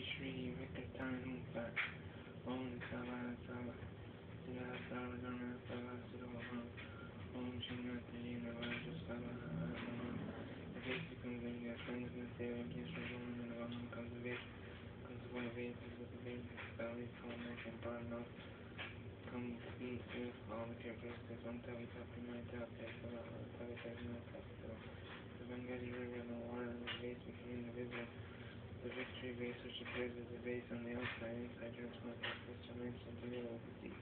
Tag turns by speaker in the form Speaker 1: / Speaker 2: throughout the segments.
Speaker 1: Shri Vikatana Om Sava Sava Sila Sava Gana Sava Siddha Om Shinati Navaja Sava The basic comes in your friends and say like yes for going and one comes of it comes by bases with the basic valley comic and bar no complete with all the characteristics on Tavi Tapi my top take Tavi Tapi my top the Benghazi River and the water and the base became invisible. The victory base which appears as a base on the outside, inside your response is to mention the middle of the sea.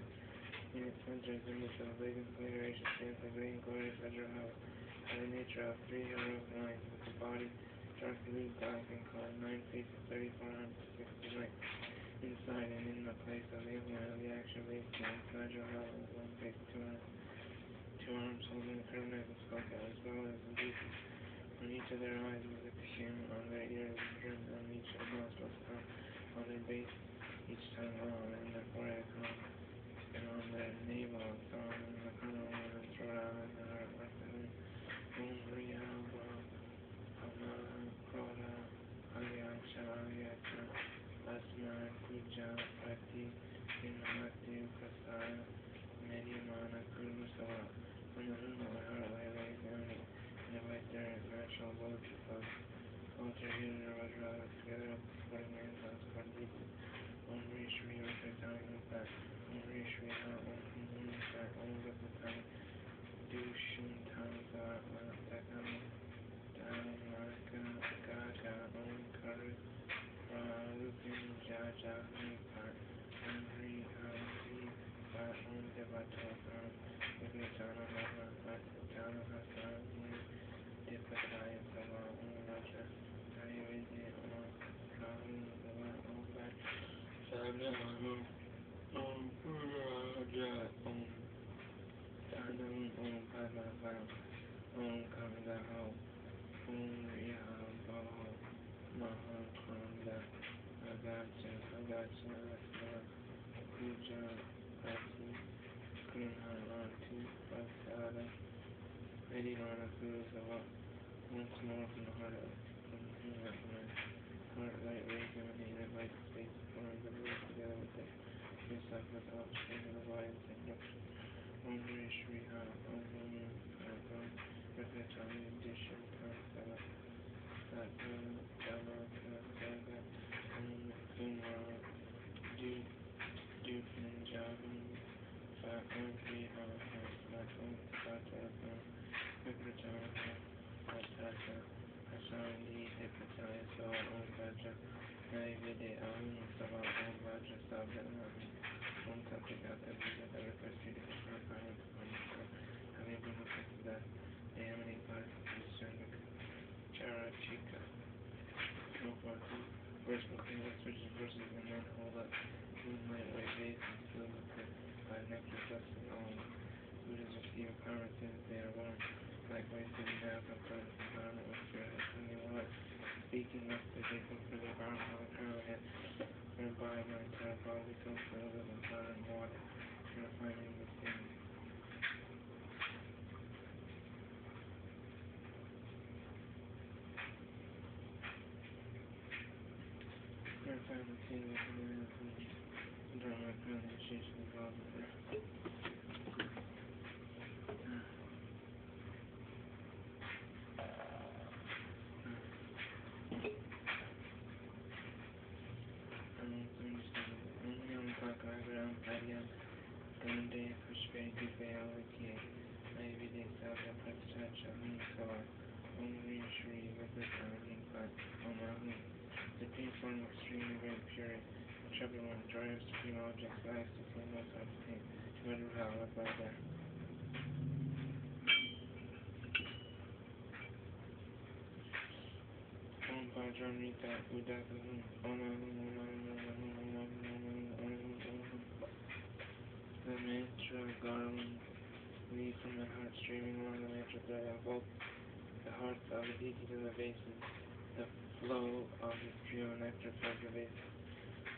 Speaker 1: In its center is the midst of a blazing configuration stands the green glorious federal house, by the nature of three heroic lines, with the body dark blue, black, and colored 9 faces, 3,460 length. Inside and in the place of the implement of the action base, the federal house is one face, two arms holding the curved knife and skull as well as the beasts. On each of their eyes was a cushion, on their ears was a grin, on each of the nostrils on their base, each tongue long, and their forehead long, and on their navel a song, and the crown was and throat out, and the heart left within. Om Riya Ama Kroda Agyacha Agyacha Asma Kuja Prati Vinamati Ukasara Medimana Kurusava. When the moon of the heart lay raised on me, and the white there is natural boats of culture here was rather together of supporting man's house for deeply. Om Ri Shri Vikatana Nupa, Om Ri Shri Ha Om Nupa, Om Vikatana Dushin Tanza Takam Dhamaka Gaga Om Karu Rupin Jaja Nupa, Om Ri Ha Ri Pa Om Devata Om Vikatana Nama Vasatana Hasan Dipataya Sama Om Raja Ayurveda Om Kahu Dava Om Bhat Sabna Om Puraja Om Tanam Om Padmavam Om Kamdaho Om Riha Baho Mahakranda Agacha Agacha Asma Puja Pati Kunhanati Pasada Medinana Kurusava. Once more from the heart of my heart light rays emanated like space forms of light together with it. Yourself with the offspring of the body and induction. Om Ri Shri Ha Om Om Rakatami Addition Tansava Satva Dhamma Saga Om Uma Dupin Javan Fat Om Ri Ha Ha Sat Om Sata Om Vikratana Atasa Asandi Dipataya Sawa Om Vajra Naivide Om Sava Om Vajra Sabda Om Tathagata Buddha that refers to the Krishna having been affected that the emanating part of the Sangha Chara Chika first proclaim the switches verses and then hold up moonlight white vases filled by nectar blessed all Buddhas receive power since they are born. Likewise, do we now confront the environment with spirit of clean water, speaking thus to people for their power on the crown head, whereby my entire body becomes filled with water and water, purifying the sin. Purifying the sin with the and dharma crown and shisham involved with it. Yamantaka Padyan Gande Pushpe Dupe Aliki Naivide Sabha Pratishacha Sava Om Ri Shri Vikatana Nimpa Om Ahum Supreme form extremely great purity, the troubled one, joy of supreme objects, lies to see most of the thing, to what is how left by there. Om Vajramrita Udakahum Om Ahum Om Ahum Om Ahum Om Ahum Om Ahum Om Ahum. The mantra garland leads from the heart streaming along the mantra thread of both the hearts of the deities and the vases, the flow of the pure nectar fills the vase.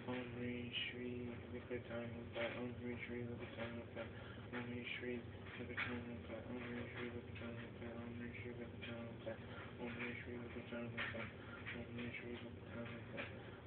Speaker 1: Om Ri Shri Vikatana Nupa, Om Ri Shri Vikatana Nupa, Om Ri Shri Vikatana Nupa, Om Ri Shri Vikatana Nupa, Om Ri Shri Vikatana Nupa, Om Ri Shri Vikatana Nupa, Om Ri Shri Vikatana Nupa,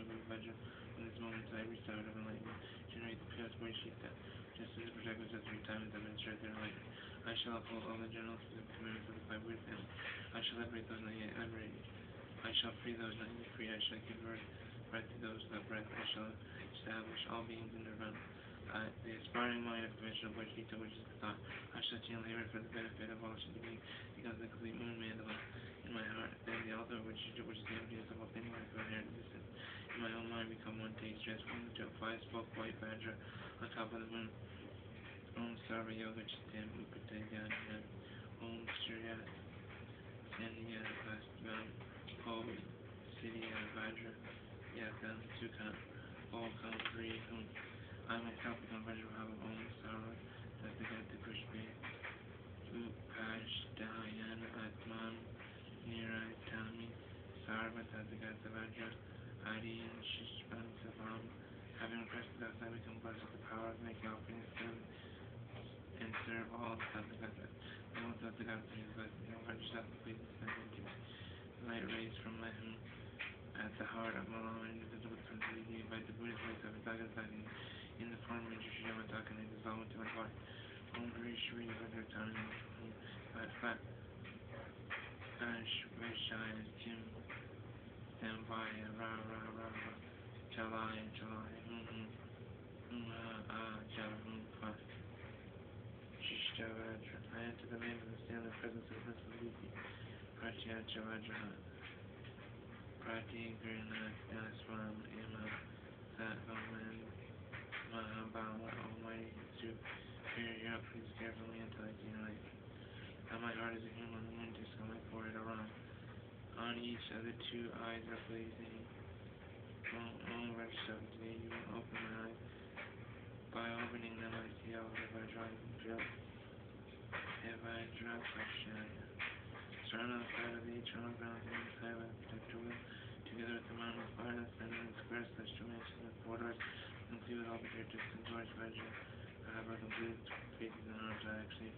Speaker 1: Shobhu Vajra. From this moment I restart of enlightenment, generate the pure voice sheet that, just as the projectors at 3 times demonstrate their enlightenment. I shall uphold all the general commandments of the 5 Buddha family. I shall liberate those not yet liberated. I shall free those not yet free. I shall give breath to those without breath. I shall establish all beings in nirvana. The aspiring mind of conventional Bodhicitta, which is the thought, I shall attain labor for the benefit of all sentient beings, because the complete moon mandala in my heart, then the ultimate Bodhicitta, which is the emptiness of all things, like inherent existence. In my own mind become one taste, transformed into a 5-spoke white badger on top of the moon. Om Sarva Yoga Chitam Upatayana Om Surya Sandhya Vastavam Om Siddhya Vajra Yakam Sukha Om Kalpri Hum I'm a Kalpikam Vajrabhava Om Sarva Tathagata Pushpe Upashdayana Atman Niraitami Sarva Tathagata Vajra Adi Shishpan Savam. Having impressed us, I become blessed with the power of making offerings and serve all Tathagatas. All Tathagatas is blessed, no Vajra please send into me. Light rays from my home at the heart of Malama indivisible simplicity invite the Buddhist light of Tathagata in the form of yamantaka and dissolve into my body. Om Gri Shri Vajratani Fat Ash Vishaya Jim Samvaya Ra Ra Ra Ra Chalaya Chalaya Jala Fa Shishta Vajra. I enter the name and stand in the presence of the principal deity. Pratyacha Vajra Prati Grina Ganaswam Ima Satvam and Mahabala Almighty Superior, please carefully until I gain light. Now my heart is a human, the moon disc on my forehead around. On each of the 2 eyes are blazing. Om Vajra, today you will open my eyes. By opening them I see all the Vajra Prashaya. Surround on the side of the eternal ground and inside by the protector will, together with the mountain of fire, the sun and square celestial mansions and 4 doors, complete with all the characteristics and doors Vajra. I have a complete faces and arms I actually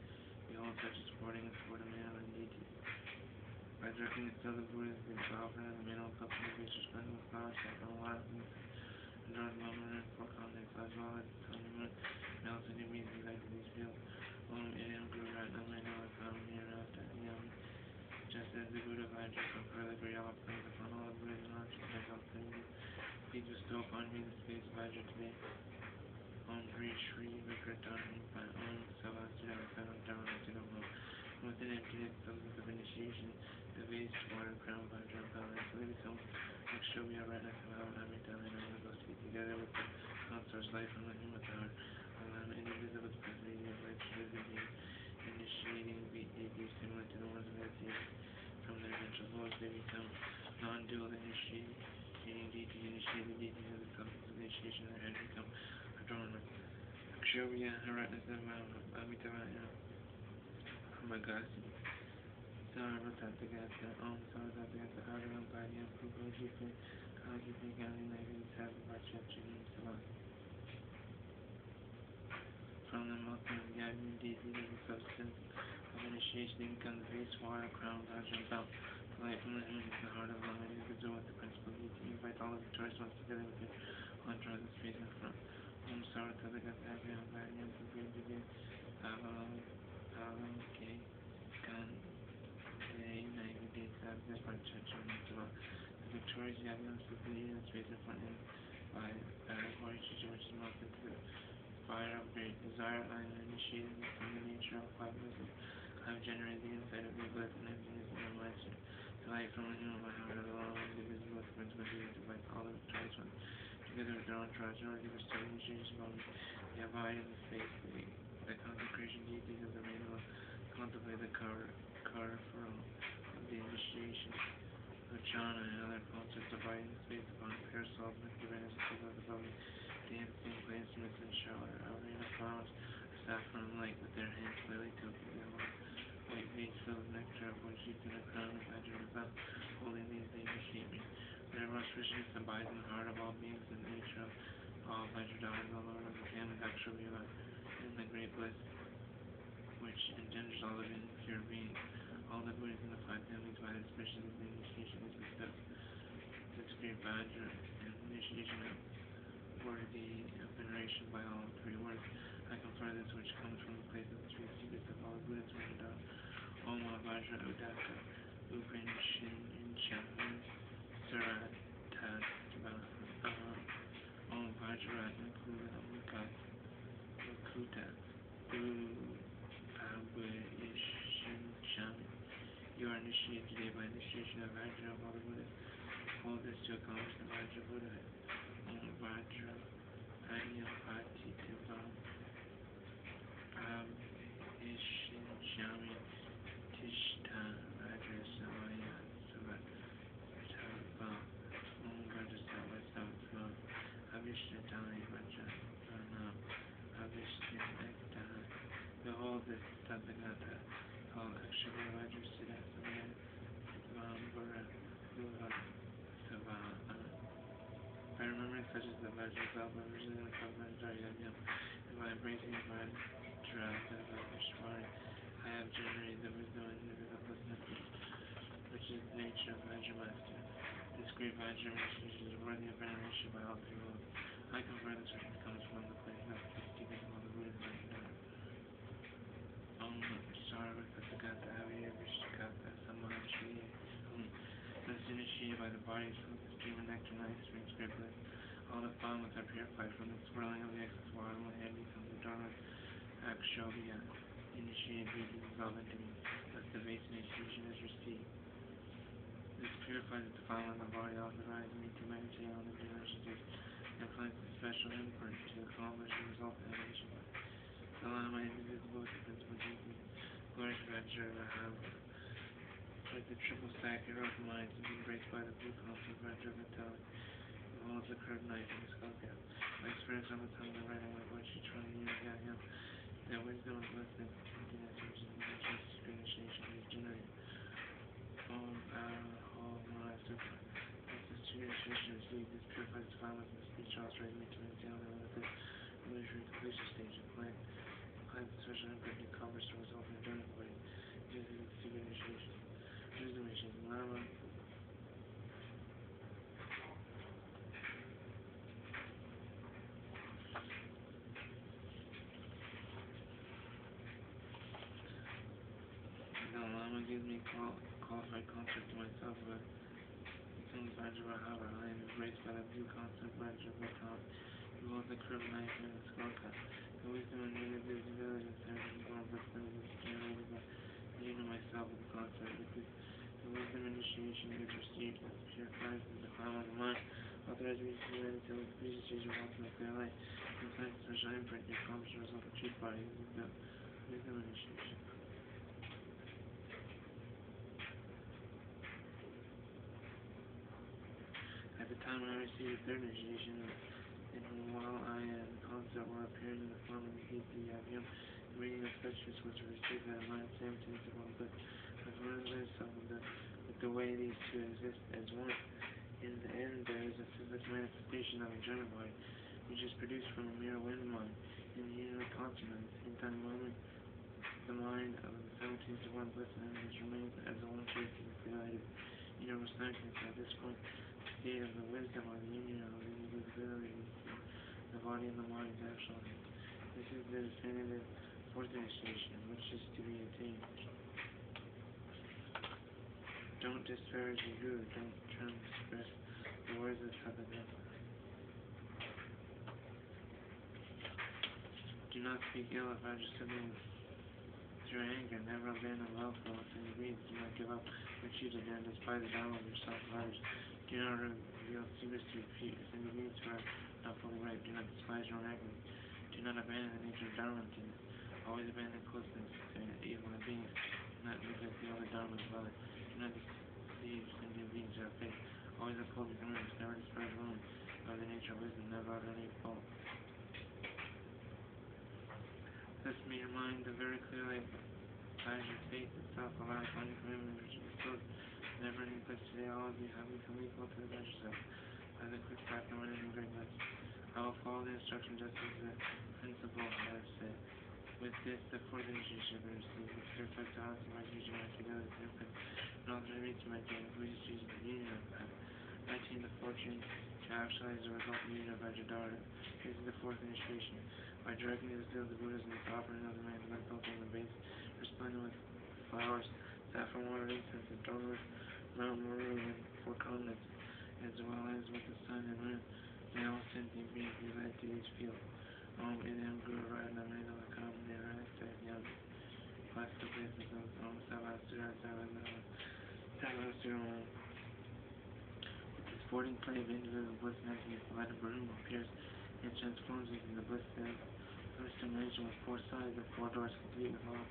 Speaker 1: behold such a sporting man and deity. Vajra can instill the Buddhas, the offering of the mineral cup and the facial splendor with flowers, saffron, water, and adorned moment and 4 context, as well as the sun and moon, melts into immediately like these fields. Om Idam Guru Ratnam Manila Kam Nirata Yam. Just as the Buddha Vajra conferred the great offerings upon all the Buddhas and archers of their health community, please bestow upon me the space Vajra today. Om Gri Shri Vikratani Om Savasira Sanam Dharma Siddham. With an emptiness of initiation, the vase, water, crown, Vajra, balance, they become Akshobhya Ratna Samavana Amrita and Anagosthi, together with the consort's life from the human heart. Allow indivisible capacity of life to be initiating deities similar to the ones meditated from their ventral lords. They become non-dual initiating deities, initiated deities of the substance of initiation. Their heads become adornment. Akshobhya Ratna Samavana Amrita Magasi Sarva Tathagata Om Sarva Tathagata Agaram Padyam Pupo Jipe Kajipe Gandhi Nagari Sarva Vachachinim Sabha. From the multiple gathering deities of the substance of initiation, they become the base, water, crown, Vajra, and belt. The light from the moon is the heart of love, and is absorbed with the principal deity. Invite all the victorious ones together with your mantra of the space in front. Om Sarva Tathagata Agaram Padyam Pupo Jipe Palo K. The victorious Yavim Superior in space in front end by Bhagavad Gita, which is melted into the fire of great desire. I am initiated from the nature of 5 wisdom. I have generated the insight of the bliss and emptiness in my mind. The light from within my heart of the law is divisible with the principal deity to invite all the victorious ones together with their own tribes in order to bestow initiation upon me. The abide in the space, the consecration deities of the rainbow contemplate the car for all of the initiation of jhana and other concepts abiding in space upon pure salt, nectarinous, and above me. Dancing, play instruments, and shower a rain of flowers, saffron and light with their hands slightly tilted. They hold white vase filled with nectar of Bodhicitta and a crown of Vajra and a belt. Holding these, they initiate me. Whatever auspiciousness abides in the heart of all beings, in the nature of all Vajra daughters, the Lord of the family of Akshobhya, and the great bliss which engenders all living pure beings. All the Buddhas in the 5 families by the auspicious of the initiation is bestowed. This great Vajra and initiation of worthy of veneration by all three words. I confer this which comes from the place of the three secrets of all the Buddhas written down. Om Vajra Udaka Upin Shin Inchamin Surat Tatva Om Vajra Nakula Muka Mukuta Abhishin Chami. You are initiated today by initiation of Vajra of all the Buddhas. Hold this to accomplish the Vajra Buddhahood. Om Vajra Anyapati Tivam Abhishin Chami Tishta Vajra Savaya Savatava Om Vajra Savatava Abhishnatani Vajra Pranam Abhishnatana. Behold this Tathagata called Akshara Vajra Siddha Samaya Vambara Luva Savana. By remembering such as the Vajra self, by originally the Vajra Yam, and by embracing the Vajra Vishwari, I have generated the wisdom and invisibility, which is the nature of Vajra Master. This great Vajra initiation is worthy of veneration by all three worlds. I confer this which comes from the place of the secret of all the Buddhas written down. Om Sarva Tathagata Avya Vishkata Samanchiye. Thus initiated by the bodies from the stream of nectar and ice springs great bliss. All the fountains are purified from the swirling of the excess water. My head becomes the Dharma Akshobhya. Initiated being dissolved into me. Thus the base initiation is received. This purifies the defilement of the body, authorizing me to meditate on the new initiatives and plants a special imprint to accomplish the result of emanation. Allow my indivisible principle Jesus, glorious Vajra Vahava, with the triple stack heroic mind to be embraced by the blue constant Vajra Vitali, who holds the curved knife in his skull cap. My experience on the tongue and writing my voice each one year got him. That wisdom and blessing, emptiness, which is the nature of secret initiation, is generated. Om Aho Mahasukha. This secret initiation received, this purifies the violence of the speech, authorizing me to maintain on the limited illusory completion stage of plant. Plant special imprint that covers the result of the body. This is the secret initiation. Wisdom initiation. Lama. The Lama gives me qualified concept to myself, but becomes Vajra Vahava. I am embraced by the blue concept Vajra Vahava, who holds the curved knife in the skull cap. The wisdom and invisibility of service is born but is generated by the union myself with the concept. The wisdom initiation is received as purifies the defilement of the mind, authorizing me to do until the completion stage of ultimate clear light, and plants a special imprint to accomplish the result of truth body. This is the wisdom initiation. At the time when I received the third initiation, and while I and the concept were appearing in the form of the Gita Yavyam, the meaning of such was received by the mind, same tense of all, but as one of themselves, with the way these two exist as one. In the end, there is a physical manifestation of a enjoyment body, which is produced from a mere wind mind, in the union of constant at the same time moment. The mind of the 17th to one bliss and image remains as a one shape in the clear-lighted universal consciousness. At this point, the state of the wisdom or the union of the invisibility between the body and the mind is actualized. This is the definitive fourth initiation, which is to be attained. Don't disparage the Guru, don't transgress the words of Tathagata. Do not speak ill of Vajra siblings through anger, never abandon love for what's in your being. Do not give up what you did and despise the dharma of yourself and others. Do not reveal secrets to your single beings who are not fully right. Do not despise your own agony. Do not abandon the nature of dharma emptiness. Always abandon closeness to evil beings. Do not neglect the other dharmas of others. Do not deceive single beings who have faith. Always uphold your commitments. Never despise women by the nature of wisdom. Never utter any fault. Thus may your mind the very clear light by your faith itself alive on your commitment which is close. Never any place today, all of you have become equal to the Vajra self. By the quick path and winning in greatness. I will follow the instruction just as the principle has said. With this, the fourth initiation of the received, the purified thoughts of my teaching are together with infant, and also me to my day, who is Jesus, the union of God. I attain the fortune to actualize the result of the Vajradhara. This is the fourth initiation. By directly distilling the Buddhism, the offering of the man was built on the base, resplendent with flowers, saffron water, incense, adorned with Mount Meru and four continents, as well as with the sun and moon. May all sentient beings be led to these fields. Om Idam Guru Radha Mandala Kam Nirasta Yam. Bless the places of Om Savasura Savasura Savasura. With the sporting play of individual bliss mechanism, the light of Barum appears and transforms into the bliss field. First dimension with four sides and four doors, complete with all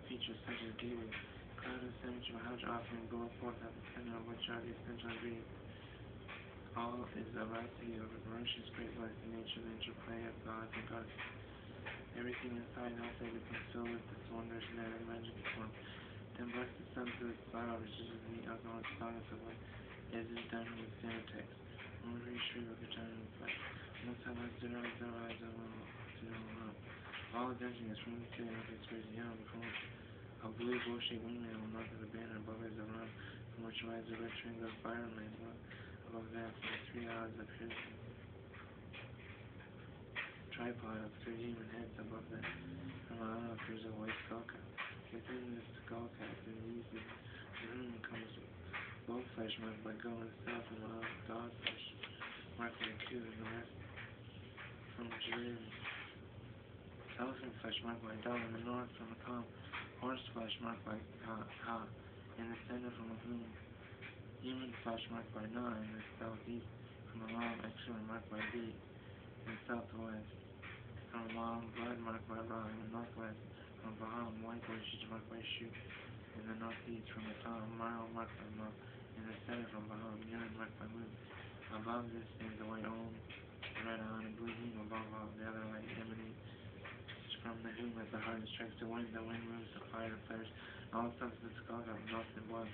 Speaker 1: features such as gateways, cloud of symmetry, Maharaj offering go forth at the center of which are the essential ingredients. All is a rhapsody of ferocious great life, the nature and interplay of gods and goddesses. Everything inside and outside becomes filled with this wondrous net of magic form. Then bless the sun through its flower, which is the alcohol and solace of life, as is done in the standard text. Om Ri Shri Vakacharya Flesh. All attention is from the city of its space beyond the corner. A blue bull-shaped wingman will north of the banner above is a run, from which rides a red triangle of fire and above that, for the 3 hours appears a tripod of 3 human heads above that. From Anna appears a white skull cap. Within this skull cap, in these the room comes bull flesh marked by goat and south, and dog flesh marked by Q, and the rest from Jerusalem. Elephant flesh marked by dog in the north, from the calm. Horse flesh marked by Ha, in the center from the moon. Human flesh marked by Na in the southeast, from the long X-ray marked by B in the southwest. From the long blood marked by Ra in the northwest. From Baham, white bushes marked by Shu in the northeast. From the Tom, Mile marked by Ma in the center. From Baham, Yun marked by Moon. Above this stands the white Om, red on, and blue moon above all. The other light emanates from the whom as the heart strikes the wind moves, the fire flares, and all substances cause out melts in blood.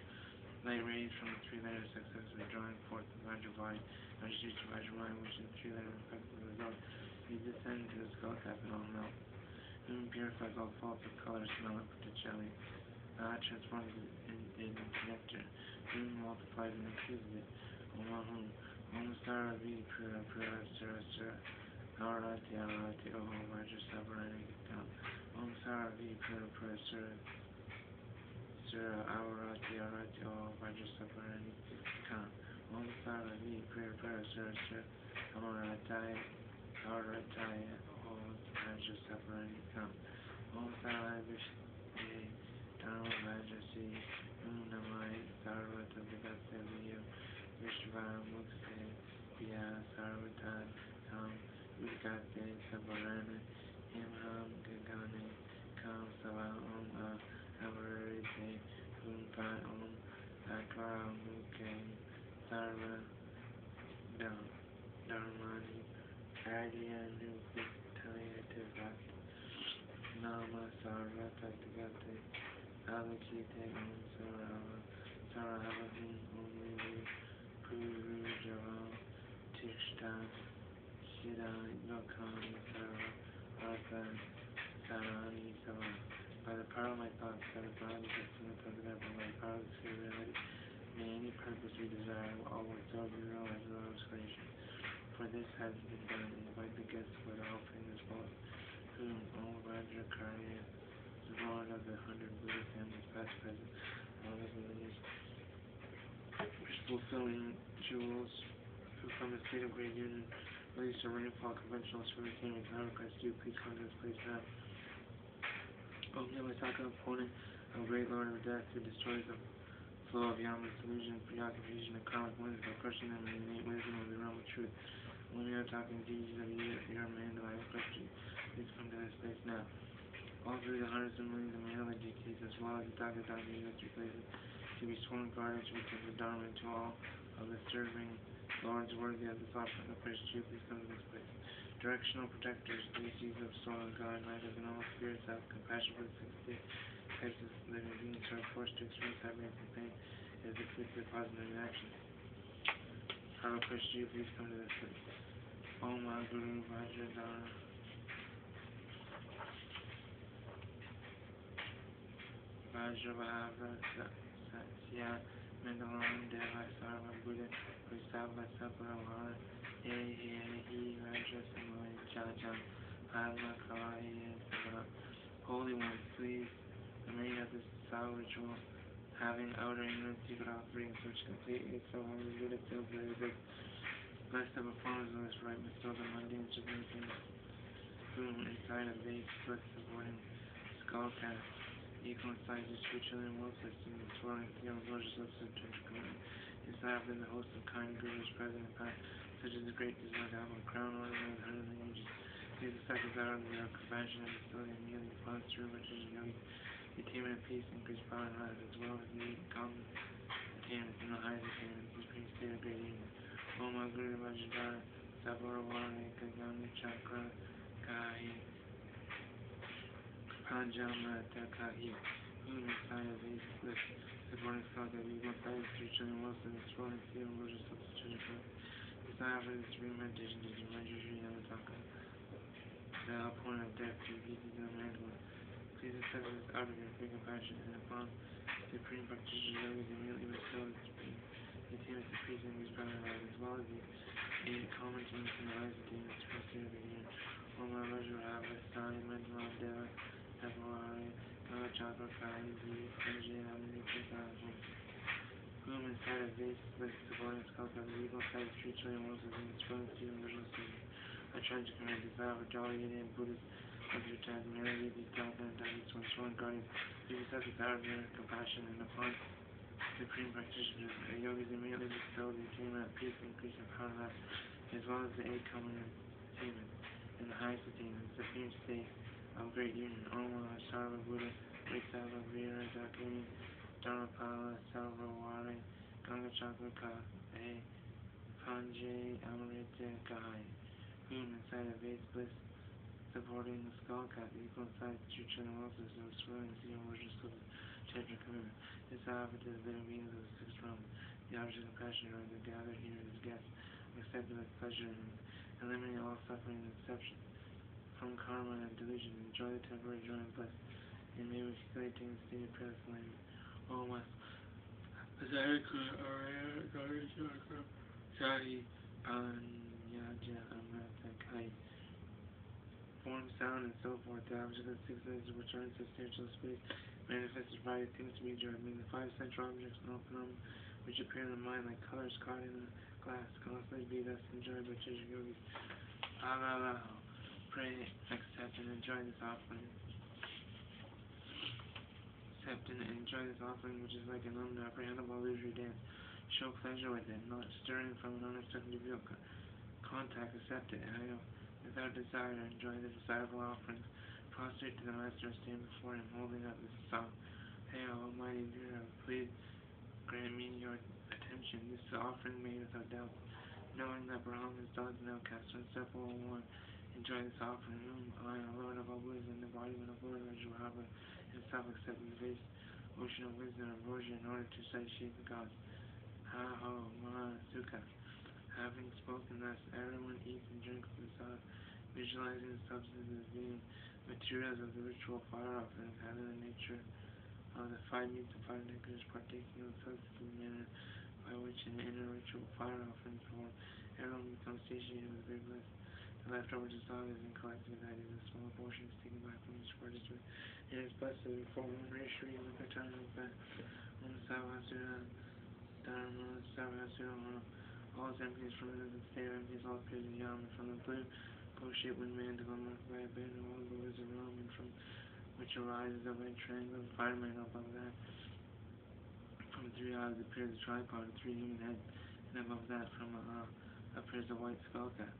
Speaker 1: Light rays from the 3 layers successively drawing forth the Vajravai, Vajrajit Vajramaya, which is 3 layers reflecting the result. These descend to the skull cap and all melt. Moon purifies all faults of color, smell, and potentiality. Transforms it into nectar. Moon multiplies and infuses it. Om Ahum, Om Sara Vi Pura Pura Sura Sura. Arati Arati Om Vajra Sabarani Gita. Om Sara Vi Pura Pura Sura Sura Arati Arati Om Vajra Sabarani Gita. Om Sara Vi Pura Pura Sura Sura Amarati Arati Om Vajra Sabarani Gita. Om Sara Vishnu Dharma Vajra Si Unamai Sarvata Vigata Liya Vishva Mukse Vya Sarvata Tam Vigate Sabarana Himham Gagane Kam Sava Om Avarite Humpa Om Akra Muke Sarva Dharmani Adya Nupitaya Tivat Nama Sarva Tatigate Alakite Om Sarava Him Om Lili Guru Javam Tishta Shida Lokani Sarva Artha Sarani Sava. By the power of my thoughts, by the power of the system of Tadagata, by the power of the sphere of reality, may any purpose we desire all will be realized without obscuration. For this has been done, and invite the guests for the offering as follows. Whom, O Vajrakarya, the Lord of the 100 Buddha families, past, present, all the millennials, which fulfilling jewels, who from the state of great union release a rainfall conventional simultaneous and request you please come to this place now. O yamantaka, opponent of great Lord of Death, who destroys the flow of yamas, illusion, preoccupation, and karmic winds by crushing them in the innate wisdom of the realm of truth. When we are talking deities of your man, I request you, please come to this place now. All through the hundreds of millions of male deities, as well as the Tagadata unity places, to be sworn guardians to return the Dharma to all of the serving lords worthy of this offering. I request you, please come to this place. Directional protectors, deities of soul and God, masters and all spirits have compassion for the 60 types of living beings who are forced to experience happiness and pain as the fruit of their positive actions. I request you, please come to this place. Om Guru Vajradhara. Vajravahava Satya Mandalam Deva Sarva Buddha Kusava Saparavara He Raja Samai Chacha Padma Kawai Holy One, please remain at this soul ritual. Having outer ignorance, secret offerings which completely so only Buddha feels very big. Bless the performance of this right, but still the mundane significance. Boom, inside a base, split supporting skull cap. Equal sizes, 2 trillion world systems, swirling steel, gorgeous lips of command. Inside have been the host of kind gurus present in past, such as the great design to have a crown ornament with 100 ages. These are seconds out of their compassion and facility immediately flows through riches and yogis. The attainment of peace, increased power and rise, as well as the common attainments and the highest attainments, the supreme state of great union. Om Guru Vajradhara, Sabara Vare, Kagami Chakra, Kahi, Panjamataka, Whom inside of these bliss, the burning skull that we go inside of 3 trillion worlds and the swirling sea of religious substitution. Desire for this supreme meditation to do my usual yamantaka. The outpouring of death to the pieces of manhood. Please accept this out of your free compassion, and upon supreme practitioner yogis immediately bestow the supreme attainment to peace and peace power life, as well as the common attainments and the highest attainments to pursue the union. Om Vajradhara, Sai, Mandala, Deva, February, Ganga Chakra, Kali, Sanjay, Amrita, Whom inside of vase with supporting skull of the eagle size 3 trillion worlds within its swelling sea of original season. I tried to command desire for Jolly Indian Buddhist of your time, merely these Dalton and Daggies when swelling guardians, please accept this out of your compassion and upon supreme practitioners, the yogis immediately bestow the attainment of peace and increase in power and as well as the 8 common attainments and the highest attainment, the supreme state of great union. Om Sarva Buddha, Great Sava Veera Dakini, Dharmapala, Salva Ware, Ganga Chakra Kahe, Panjay Amrita Kahai. Whom inside of vase bliss, supporting the skull cap, equal size 2 trillion worlds and swirling sea of religious Chitra commitment. This I offer to the living beings of the 6th realm. The object of compassion are gathered here as guests, accepted with pleasure and eliminating all suffering and deception from karma and delusion. Enjoy the temporary joy and bliss. And may we facilitate the state of prayer for land. Om Azarika Araya Gari Chakra Shahi Panyaja Amrata Kai. Form, sound, and so forth. The object of the 6 senses which are in substantial space manifested various things to be enjoyed, meaning the 5 central objects and all phenomena which appear in the mind like colors caught in a glass, constantly be thus enjoyed by Chitra yogis. Pray, accept, and enjoy this offering. Accept and enjoy this offering, which is like an unapprehendable illusory dance. Show pleasure with it, not stirring from an unexpected view. Contact, accept it, and without desire to enjoy the desirable offerings. Prostrate to the Master and stand before him, holding up this song. Hail, Almighty Buddha, please grant me your attention. This is offering made without doubt, knowing that Brahmins, dogs, and outcasts are inseparable one. Enjoy this offering, whom I, a Lord of all Buddhas, and the embodiment of Lord Vajradhara, himself accepted the vast ocean of wisdom and ambrosia in order to satiate the gods. Ha ho, ma, sukha. Having spoken thus, everyone eats and drinks this visualizing the substances as being materials of the ritual fire offerings, having the nature of the 5 meats and 5 nectars, partaking of the substances manner by which in the inner ritual fire offerings performed, everyone becomes satiated with great bliss. The leftover dissolved is in collective, that is, a small portion is taken back from each participant, and is blessed before one Rishri Lukatana Om Savasura Dharma Savasura. All is emptiness from the state of emptiness, all appears in Yam, and from the blue bow-shaped wind mandala marked by a band of all the Buddhas of Rome, and from which arises a red triangle of fire mantle above that. From 3 eyes appears a tripod of 3 human heads, and above that from appears a white skull cap.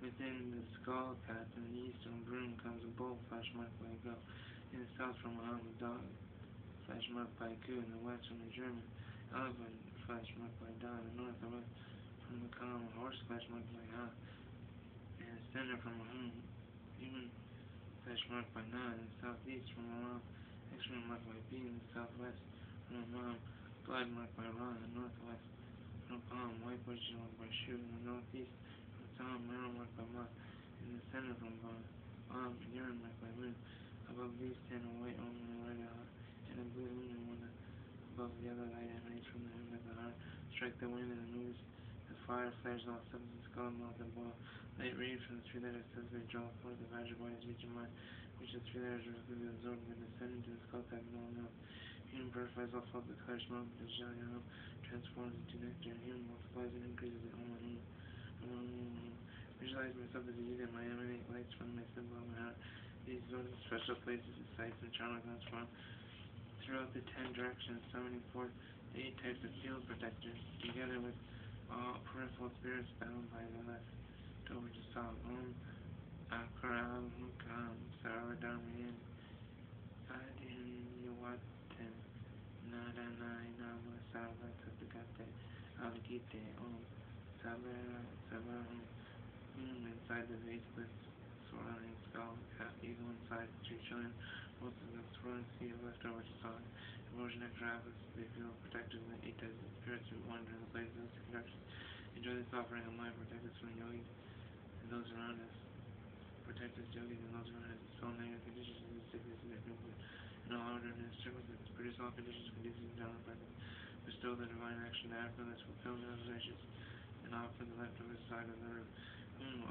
Speaker 1: Within the skull cap in the eastern groom comes a bull flesh marked by a goat. In the south from a dog flesh marked by a coo. In the west from a German elephant flesh marked by a dog. In the north and west from the calm horse flesh marked by a hawk. In the center from a human flesh marked by nine. In the southeast from a ram excrement marked by B. In the southwest from a mom blood marked by Ra. In the northwest from a palm white bushes marked by shoe. In the northeast mirror marked by moth. In the center from urine marked by moon. Above these 10 a white omen and a red heart, and a blue moon, and one above the other light emanates from the hymn of the heart. Strike the wind and it moves. The fire flares, all substance skull, mouth, and boil. Light rain from the three letters says they draw forth the vajra boys reaching mind, which the three letters are completely absorbed and descend into the skull type no one knows. Human butterflies all fall to the color smoke, the jayam transforms into nectar, and human multiplies and increases in Visualize myself as a youth and my emanate lights from my symbol of my heart. These zones, special places, sites, and channel transform throughout the 10 directions, summoning forth the 8 types of field protectors, together with all peripheral spirits bound by the left over to Sam. Akaram Hukam Saradarian Adin Yuwaten Nadanai Nama Savatapagate Algite Sabahum inside the vaseless swirling skull, eagle inside the 3 children, most of the swirling sea left over to Sam. Erosion and travels, they feel protected in the 8 types of spirits who wander in the places of conduction. Enjoy this offering of life, protect us from yogis and those around us. Protect us, yogis, and those around us. Dispel negative conditions and sickness and illness. In all order and circumstances, produce all conditions conducive to downward presence. Bestow the divine action to afterlife, fulfill the wishes, and offer the leftover side of the room.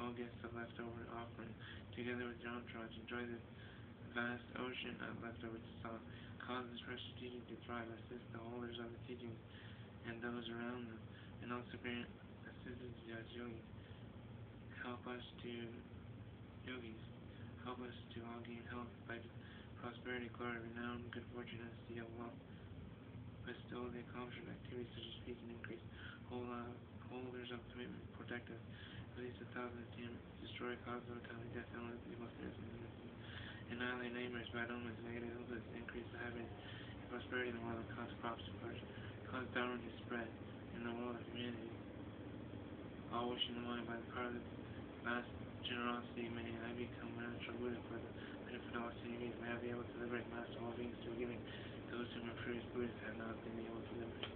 Speaker 1: All guests of leftover offering, together with your entourage, enjoy the vast ocean of leftover to solve. Cause this precious teaching to thrive, assist the holders of the teachings and those around them, and also grant assistance to us yogis. Help us to yogis. Help us to all gain health, life, prosperity, glory, renown, good fortune, and steal wealth. Bestow the accomplishment of activities such as peace and increase. Holders of commitment, protect us. Release 1,000 demons. Destroy causes of untimely death, illness, evil spirits, and diseases. Annihilate nightmares, bad omens, negative influence, increase the happiness and prosperity in the world, and cause crops to flourish. Cause downward to spread in the world of humanity. All wishing the mind by the power of the vast generosity, may I become a natural Buddha for the benefit of all seniors. May I be able to liberate master all beings through giving those whom are previous Buddhists have not been able to liberate.